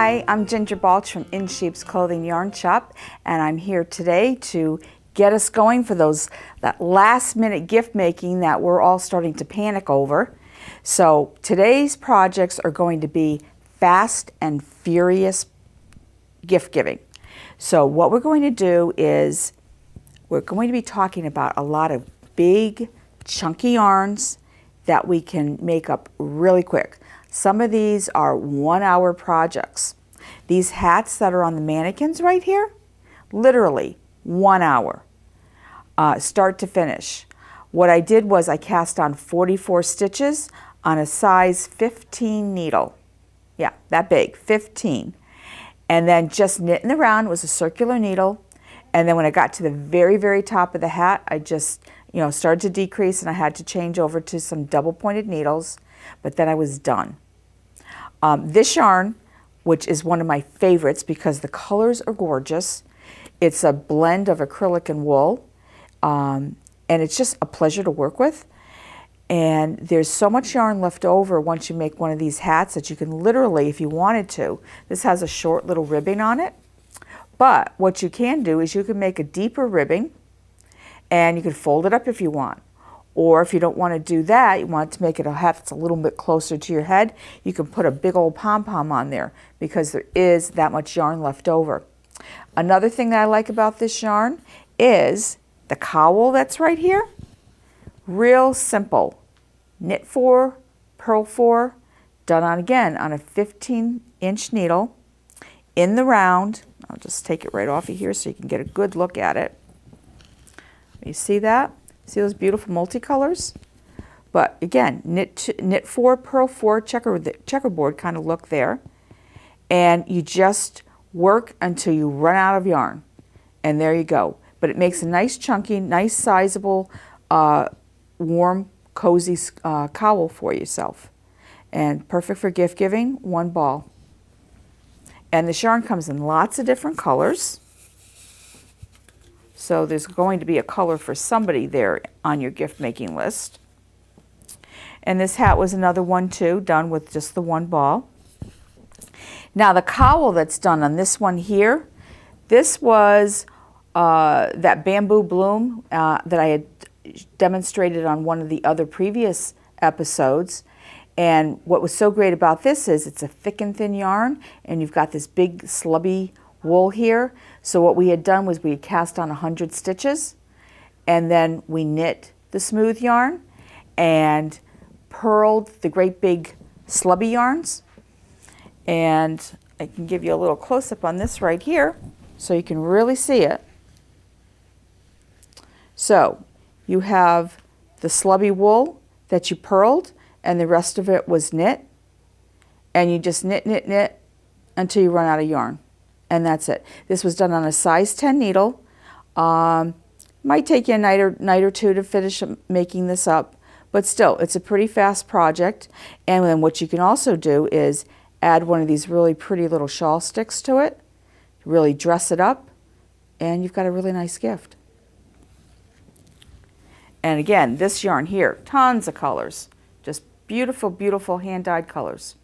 Hi, I'm Ginger Balch from In Sheep's Clothing Yarn Shop, and I'm here today to get us going for that last minute gift making that we're all starting to panic over. So today's projects are going to be fast and furious gift giving. So what we're going to do is we're going to be talking about a lot of big chunky yarns that we can make up really quick. Some of these are 1 hour projects. These hats that are on the mannequins right here, literally 1 hour, start to finish. What I did was I cast on 44 stitches on a size 15 needle. Yeah, that big, 15. And then just knitting around was a circular needle. And then when I got to the very, very top of the hat, I just, started to decrease and I had to change over to some double pointed needles, but then I was done. This yarn, which is one of my favorites because the colors are gorgeous, it's a blend of acrylic and wool, and it's just a pleasure to work with. And there's so much yarn left over once you make one of these hats that you can literally, if you wanted to, this has a short little ribbing on it, but what you can do is you can make a deeper ribbing and you can fold it up if you want. Or if you don't want to do that, you want to make it a hat that's a little bit closer to your head, you can put a big old pom-pom on there because there is that much yarn left over. Another thing that I like about this yarn is the cowl that's right here. Real simple. Knit 4, purl 4, done on again on a 15-inch needle in the round. I'll just take it right off of here so you can get a good look at it. You see that? See those beautiful multicolors? But again, knit 4, purl 4, checkerboard kind of look there. And you just work until you run out of yarn. And there you go. But it makes a nice chunky, nice sizable, warm, cozy cowl for yourself. And perfect for gift giving, one ball. And this yarn comes in lots of different colors. So there's going to be a color for somebody there on your gift making list. And this hat was another one too, done with just the one ball. Now the cowl that's done on this one here, this was that bamboo bloom that I had demonstrated on one of the other previous episodes. And what was so great about this is it's a thick and thin yarn, and you've got this big slubby wool here. So what we had done was we had cast on 100 stitches, and then we knit the smooth yarn and purled the great big slubby yarns. And I can give you a little close-up on this right here so you can really see it. So you have the slubby wool that you purled, and the rest of it was knit, and you just knit, knit, knit until you run out of yarn, and that's it. This was done on a size 10 needle. Might take you a night or two to finish making this up, but still, it's a pretty fast project. And then what you can also do is add one of these really pretty little shawl sticks to it, really dress it up, and you've got a really nice gift. And again, this yarn here, tons of colors. Just beautiful, beautiful hand-dyed colors.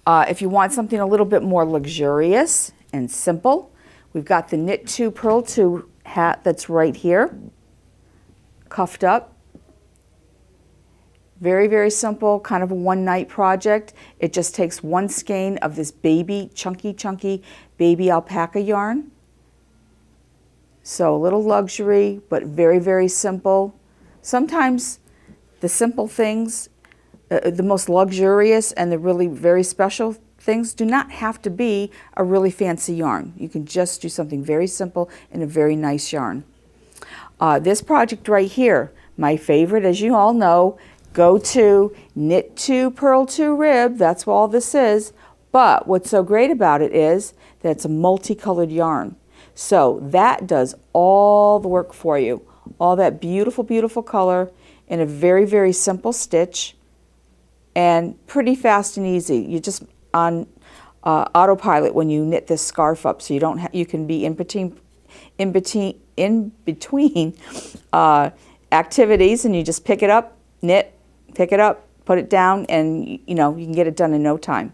If you want something a little bit more luxurious and simple, we've got the Knit 2, Purl 2 hat that's right here, cuffed up. Very, very simple, kind of a one-night project. It just takes one skein of this baby, chunky baby alpaca yarn. So a little luxury, but very, very simple. Sometimes the simple things, the most luxurious and the really very special things do not have to be a really fancy yarn. You can just do something very simple in a very nice yarn. This project right here, my favorite, as you all know, go to Knit 2, Purl 2 Rib. That's what all this is. But what's so great about it is that it's a multicolored yarn. So that does all the work for you. All that beautiful, beautiful color in a very, very simple stitch and pretty fast and easy. You just on autopilot when you knit this scarf up, so you don't you can be in between activities, and you just pick it up, knit, pick it up, put it down and you know, you can get it done in no time.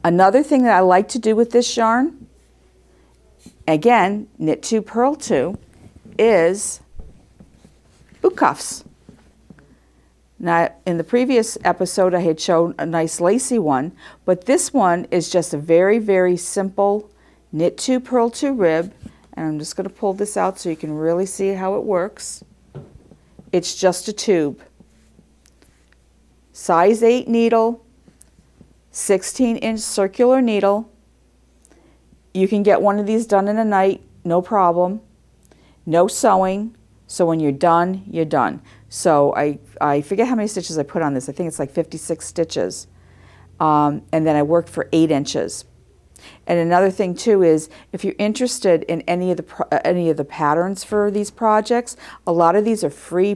Another thing that I like to do with this yarn, again, knit 2, purl 2, is boot cuffs. Now, in the previous episode, I had shown a nice lacy one, but this one is just a very, very simple knit 2, purl 2 rib, and I'm just going to pull this out so you can really see how it works. It's just a tube. Size 8 needle, 16-inch circular needle. You can get one of these done in a night, no problem. No sewing, so when you're done, you're done. So I forget how many stitches I put on this. I think it's like 56 stitches. And then I worked for 8 inches. And another thing too is, if you're interested in any of the patterns for these projects, a lot of these are free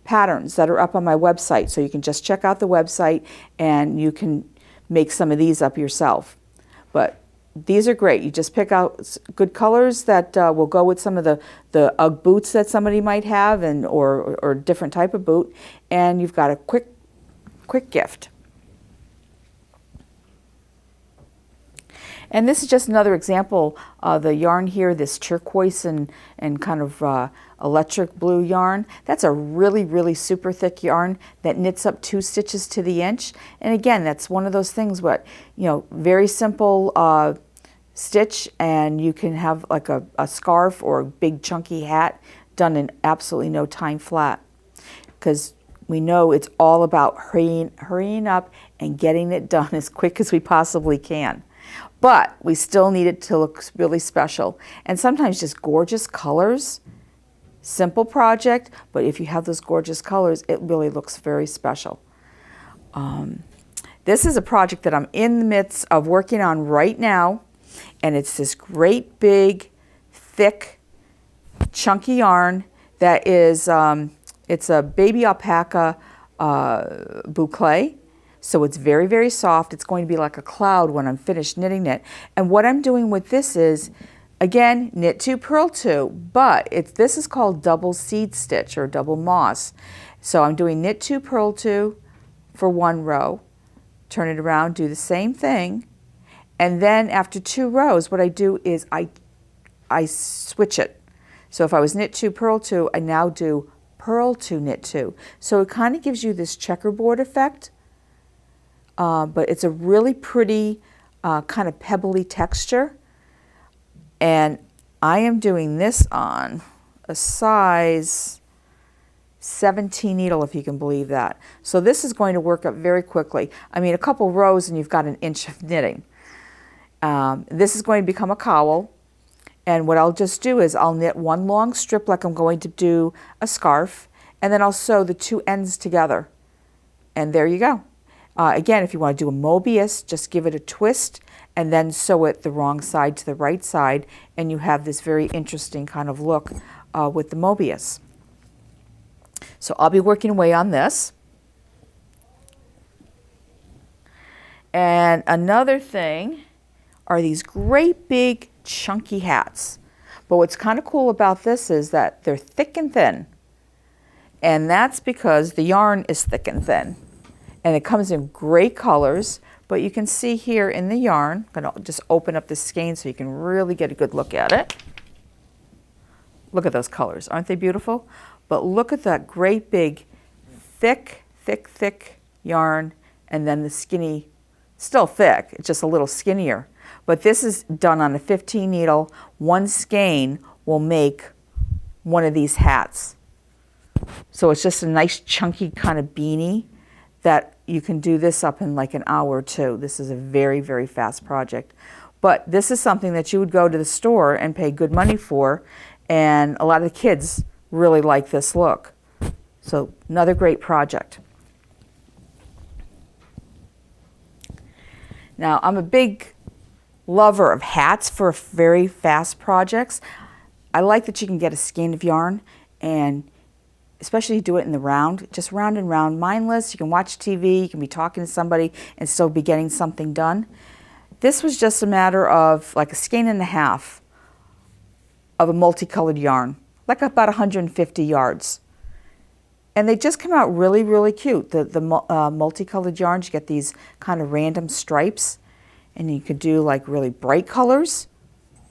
patterns that are up on my website. So you can just check out the website and you can make some of these up yourself. But these are great. You just pick out good colors that will go with some of the UGG boots that somebody might have, and or different type of boot, and you've got a quick gift. And this is just another example. The yarn here, this turquoise and kind of electric blue yarn, that's a really, really super thick yarn that knits up 2 stitches to the inch. And again, that's one of those things, what, you know, very simple stitch, and you can have like a scarf or a big chunky hat done in absolutely no time flat. Because we know it's all about hurrying up and getting it done as quick as we possibly can. But we still need it to look really special. And sometimes just gorgeous colors, simple project, but if you have those gorgeous colors, it really looks very special. This is a project that I'm in the midst of working on right now, and it's this great big, thick, chunky yarn that is, it's a baby alpaca boucle. So it's very, very soft. It's going to be like a cloud when I'm finished knitting it. And what I'm doing with this is, again, knit 2, purl 2, but this is called double seed stitch or double moss. So I'm doing knit 2, purl 2 for 1 row, turn it around, do the same thing, and then after 2 rows, what I do is I switch it. So if I was knit 2, purl 2, I now do purl 2, knit 2. So it kind of gives you this checkerboard effect. But it's a really pretty kind of pebbly texture, and I am doing this on a size 17 needle, if you can believe that. So this is going to work up very quickly. I mean, a couple rows and you've got an inch of knitting. This is going to become a cowl, and what I'll just do is I'll knit 1 long strip like I'm going to do a scarf, and then I'll sew the 2 ends together, and there you go. Again, if you want to do a Mobius, just give it a twist and then sew it the wrong side to the right side, and you have this very interesting kind of look with the Mobius. So I'll be working away on this. And another thing are these great big chunky hats. But what's kind of cool about this is that they're thick and thin. And that's because the yarn is thick and thin. And it comes in great colors, but you can see here in the yarn, I'm going to just open up the skein so you can really get a good look at it. Look at those colors, aren't they beautiful? But look at that great big, thick, thick, thick yarn, and then the skinny, still thick, it's just a little skinnier. But this is done on a 15 needle. 1 skein will make one of these hats. So it's just a nice chunky kind of beanie that you can do this up in like an hour or 2. This is a very, very fast project. But this is something that you would go to the store and pay good money for, and a lot of the kids really like this look. So another great project. Now, I'm a big lover of hats for very fast projects. I like that you can get a skein of yarn and especially do it in the round, just round and round, mindless. You can watch TV, you can be talking to somebody and still be getting something done. This was just a matter of like a skein and a half of a multicolored yarn, like about 150 yards. And they just come out really, really cute. The multicolored yarns, you get these kind of random stripes. And you could do like really bright colors.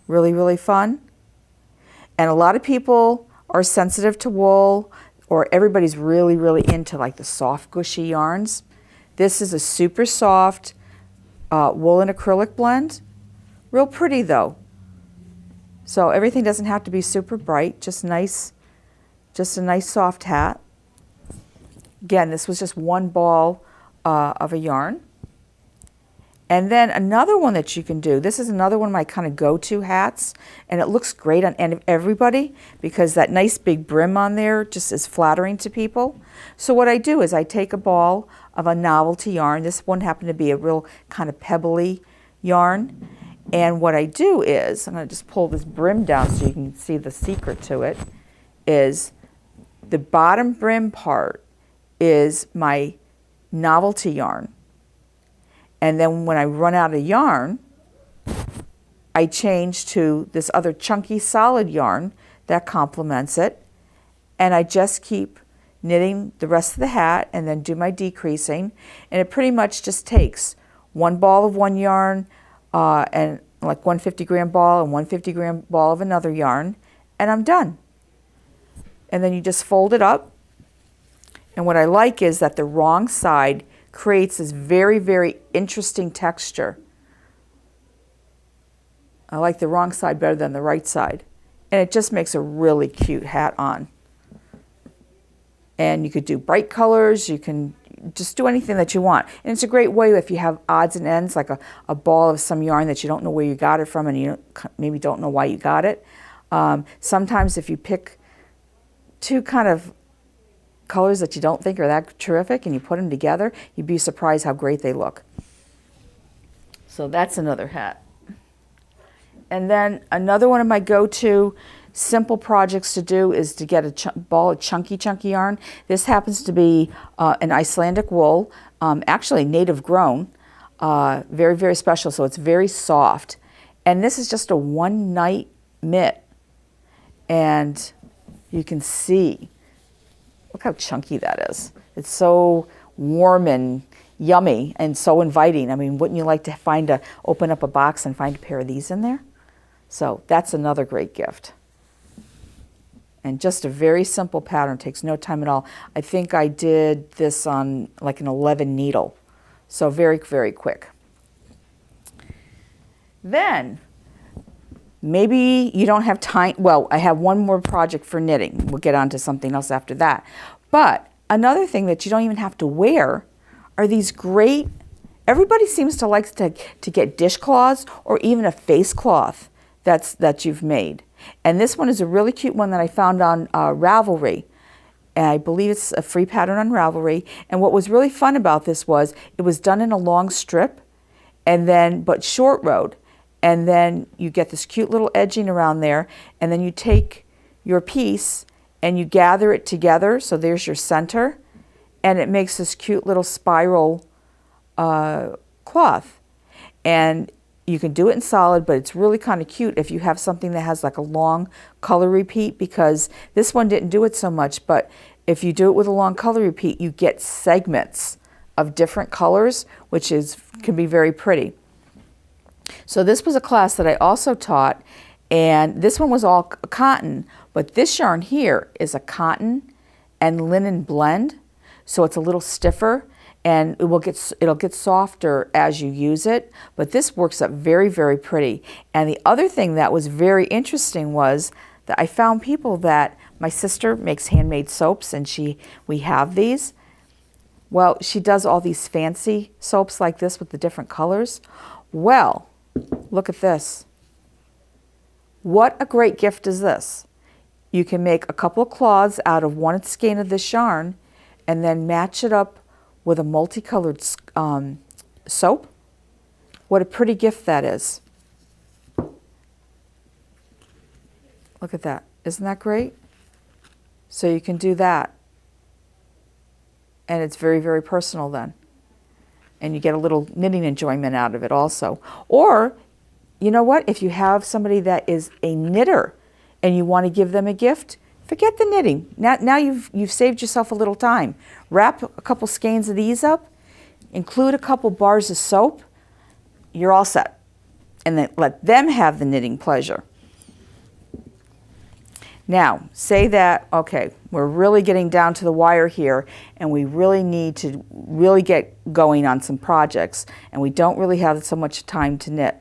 Really, really fun. And a lot of people are sensitive to wool, or everybody's really, really into like the soft, gushy yarns. This is a super soft wool and acrylic blend. Real pretty though. So everything doesn't have to be super bright, just a nice soft hat. Again, this was just one ball of a yarn. And then another one that you can do, this is another one of my kind of go-to hats, and it looks great on everybody because that nice big brim on there just is flattering to people. So what I do is I take a ball of a novelty yarn. This one happened to be a real kind of pebbly yarn. And what I do is, I'm going to just pull this brim down so you can see the secret to it, is the bottom brim part is my novelty yarn. And then when I run out of yarn, I change to this other chunky solid yarn that complements it. And I just keep knitting the rest of the hat and then do my decreasing. And it pretty much just takes one ball of one yarn and like 150-gram ball and 150-gram ball of another yarn, and I'm done. And then you just fold it up. And what I like is that the wrong side creates this very, very interesting texture. I like the wrong side better than the right side. And it just makes a really cute hat on. And you could do bright colors, you can just do anything that you want. And it's a great way if you have odds and ends, like a ball of some yarn that you don't know where you got it from and you maybe don't know why you got it. Sometimes if you pick two kind of colors that you don't think are that terrific and you put them together, you'd be surprised how great they look. So that's another hat. And then another one of my go-to simple projects to do is to get a ball of chunky yarn. This happens to be an Icelandic wool, actually native grown, very, very special, so it's very soft. And this is just a one-night mitt. And you can see, look how chunky that is. It's so warm and yummy and so inviting. I mean, wouldn't you like to open up a box and find a pair of these in there? So that's another great gift. And just a very simple pattern, takes no time at all. I think I did this on like an 11 needle. So very, very quick. Then, maybe you don't have time. Well, I have one more project for knitting. We'll get on to something else after that. But another thing that you don't even have to wear are these great, everybody seems to like to get dishcloths or even a face cloth that you've made. And this one is a really cute one that I found on Ravelry. And I believe it's a free pattern on Ravelry. And what was really fun about this was it was done in a long strip, and then but short rowed. And then you get this cute little edging around there, and then you take your piece and you gather it together. So there's your center, and it makes this cute little spiral cloth. And you can do it in solid, but it's really kind of cute if you have something that has like a long color repeat, because this one didn't do it so much, but if you do it with a long color repeat, you get segments of different colors, which can be very pretty. So this was a class that I also taught, and this one was all cotton, but this yarn here is a cotton and linen blend, so it's a little stiffer, and it'll get softer as you use it, but this works up very, very pretty. And the other thing that was very interesting was that I found people that, my sister makes handmade soaps, and we have these. Well, she does all these fancy soaps like this with the different colors. Well, look at this. What a great gift is this? You can make a couple of cloths out of one skein of this yarn and then match it up with a multicolored soap. What a pretty gift that is. Look at that. Isn't that great? So you can do that. And it's very, very personal then. And you get a little knitting enjoyment out of it also. Or, you know what? If you have somebody that is a knitter and you want to give them a gift, Forget the knitting. Now you've saved yourself a little time. Wrap a couple skeins of these up, include a couple bars of soap, you're all set. And then let them have the knitting pleasure. Now, say that, okay, we're really getting down to the wire here and we really need to really get going on some projects and we don't really have so much time to knit.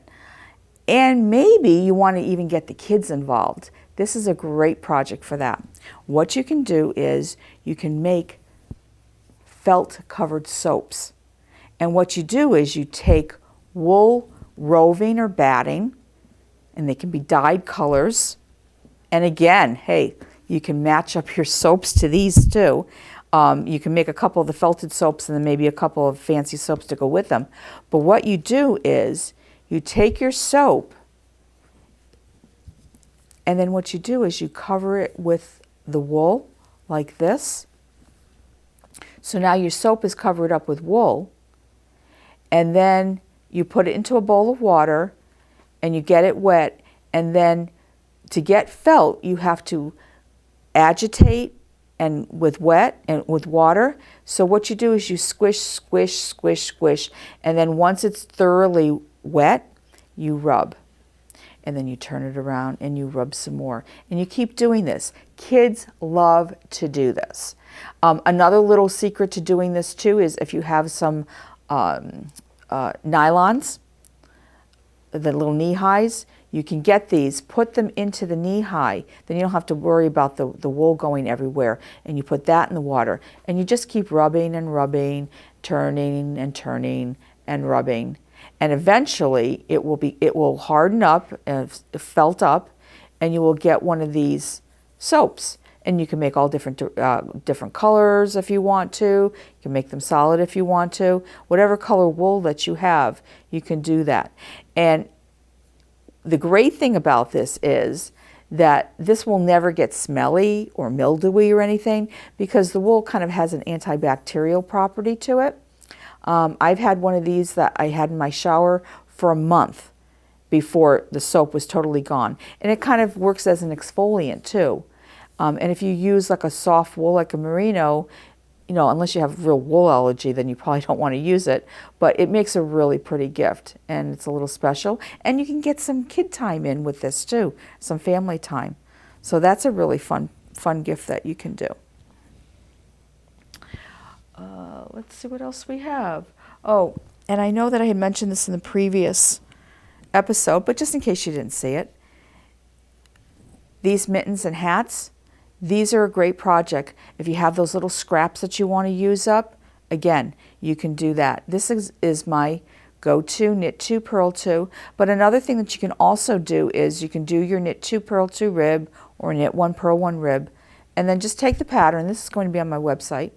And maybe you want to even get the kids involved. This is a great project for that. What you can do is you can make felt covered soaps. And what you do is you take wool roving or batting, and they can be dyed colors. And again, hey, you can match up your soaps to these too. You can make a couple of the felted soaps and then maybe a couple of fancy soaps to go with them. But what you do is you take your soap and then what you do is you cover it with the wool like this. So now your soap is covered up with wool. And then you put it into a bowl of water and you get it wet. And then to get felt, you have to agitate and with wet and with water. So what you do is you squish, squish, squish, squish. And then once it's thoroughly wet, you rub. And then you turn it around and you rub some more. And you keep doing this. Kids love to do this. Another little secret to doing this too is if you have some nylons, the little knee highs, you can get these, put them into the knee high, then you don't have to worry about the wool going everywhere. And you put that in the water. And you just keep rubbing and rubbing, turning and turning and rubbing. And eventually it will harden up, felt up, and you will get one of these soaps. And you can make all different colors if you want to. You can make them solid if you want to. Whatever color wool that you have, you can do that. And the great thing about this is that this will never get smelly or mildewy or anything because the wool kind of has an antibacterial property to it. I've had one of these that I had in my shower for a month before the soap was totally gone. And it kind of works as an exfoliant too. And if you use like a soft wool like a merino, you know, unless you have real wool allergy, then you probably don't want to use it. But it makes a really pretty gift and it's a little special. And you can get some kid time in with this too, some family time. So that's a really fun gift that you can do. Let's see what else we have. Oh, and I know that I had mentioned this in the previous episode, but just in case you didn't see it, these mittens and hats, these are a great project. If you have those little scraps that you want to use up, again, you can do that. This is my go-to knit 2, purl 2. But another thing that you can also do is you can do your knit 2, purl 2 rib or knit 1, purl 1 rib, and then just take the pattern. This is going to be on my website.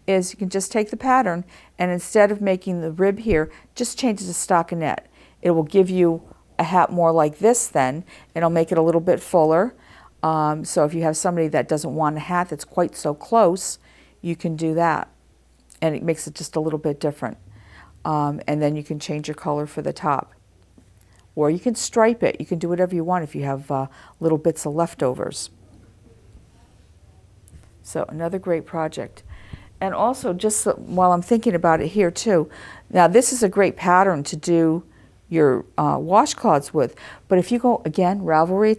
Is you can just take the pattern and instead of making the rib here, just change it to stockinette. It will give you a hat more like this then. It'll make it a little bit fuller. So if you have somebody that doesn't want a hat that's quite so close, you can do that. And it makes it just a little bit different. And then you can change your color for the top. Or you can stripe it. You can do whatever you want if you have little bits of leftovers. So another great project. And also, just while I'm thinking about it here too, now this is a great pattern to do your washcloths with. But if you go, again, Ravelry,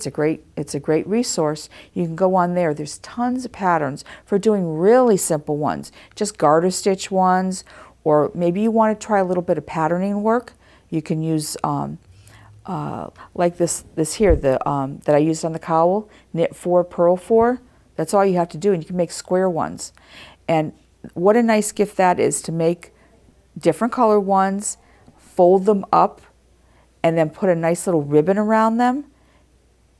it's a great resource. You can go on there. There's tons of patterns for doing really simple ones, just garter stitch ones, or maybe you want to try a little bit of patterning work. You can use like this here, that I used on the cowl, knit 4, purl 4. That's all you have to do, and you can make square ones. And what a nice gift that is to make different color ones, fold them up, and then put a nice little ribbon around them.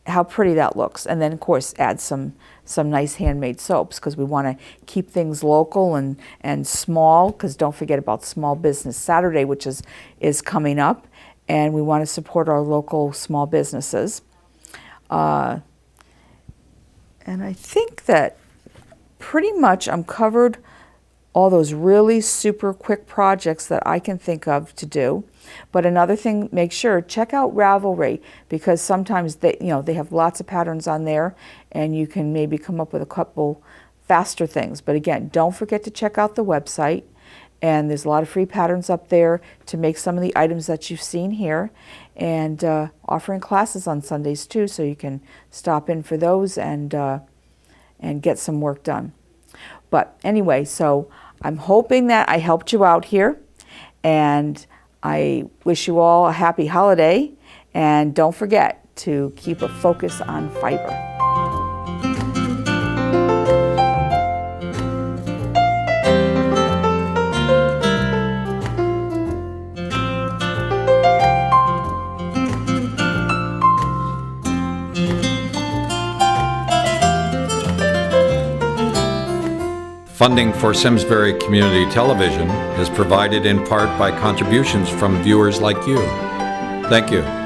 How pretty that looks. And then, of course, add some nice handmade soaps because we want to keep things local and small, because don't forget about Small Business Saturday, which is coming up, and we want to support our local small businesses. And I think that pretty much I'm covered all those really super quick projects that I can think of to do. But another thing, make sure, check out Ravelry, because sometimes they have lots of patterns on there, and you can maybe come up with a couple faster things. But again, don't forget to check out the website, and there's a lot of free patterns up there to make some of the items that you've seen here, and offering classes on Sundays too, so you can stop in for those and get some work done. But anyway, so I'm hoping that I helped you out here, and I wish you all a happy holiday, and don't forget to keep a focus on fiber. Funding for Simsbury Community Television is provided in part by contributions from viewers like you. Thank you.